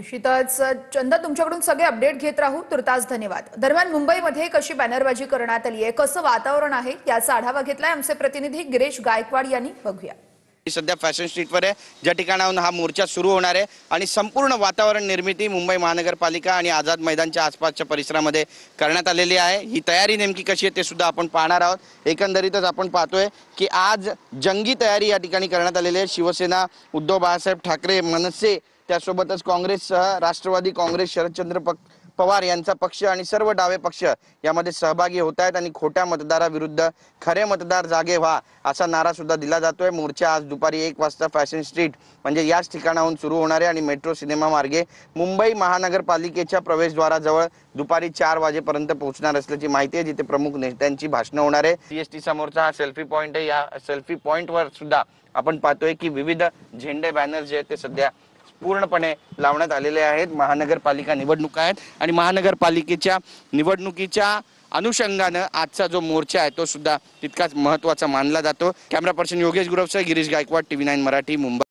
निश्चितच चंदा, तुमच्याकडून सगळे अपडेट घेत राहू. तुर्तास धन्यवाद. दरम्यान मुंबईमध्ये कशी बॅनरबाजी करण्यात आली आहे, कसं वातावरण आहे, याचा आढावा घेतलाय आमचे प्रतिनिधी गिरीश गायकवाड यांनी. बघूया. सध्या फॅशन स्ट्रीटवर आहे, ज्या ठिकाणाहून हा मोर्चा सुरू होणार आहे आणि संपूर्ण वातावरण निर्मिती मुंबई महानगरपालिका आणि आझाद मैदानच्या आसपासच्या परिसरामध्ये करण्यात आलेली आहे. ही तयारी नेमकी कशी आहे ते सुद्धा आपण पाहणार आहोत. एकंदरीतच आपण पाहतोय की आज जंगी तयारी या ठिकाणी करण्यात आलेली आहे. शिवसेना, उद्धव बाळासाहेब ठाकरे, मनसे, त्यासोबतच काँग्रेससह राष्ट्रवादी काँग्रेस, शरदचंद्र पवार यांचा पक्ष आणि सर्व डावे पक्ष यामध्ये सहभागी होत आहेत आणि खोट्या मतदाराविरुद्ध खरे मतदार जागे व्हा असा नारा सुद्धा दिला जातोय. मोर्चा आज दुपारी 1 वाजता फॅशन स्ट्रीट म्हणजे याच ठिकाणाहून सुरू होणार आहे आणि मेट्रो सिनेमा मार्गे मुंबई महानगरपालिकेच्या प्रवेशद्वाराजवळ दुपारी 4 वाजेपर्यंत पोहोचणार असल्याची माहिती आहे, जिथे प्रमुख नेत्यांची भाषणं होणार आहे. सीएसटी समोरचा हा सेल्फी पॉइंट आहे. या सेल्फी पॉइंटवर सुद्धा आपण पाहतोय की विविध झेंडे, बॅनर जे आहेत ते सध्या पूर्णपणे लावण्यात आलेले आहेत. महानगरपालिका निवडणुका आहेत आणि महानगरपालिकेच्या निवडणुकीच्या अनुषंगाने आजचा जो मोर्चा आहे तो सुद्धा तितकाच महत्त्वाचा मानला जातो. कॅमेरा पर्सन योगेश गुरवसह गिरीश गायकवाड, TV9 मराठी, मुंबई.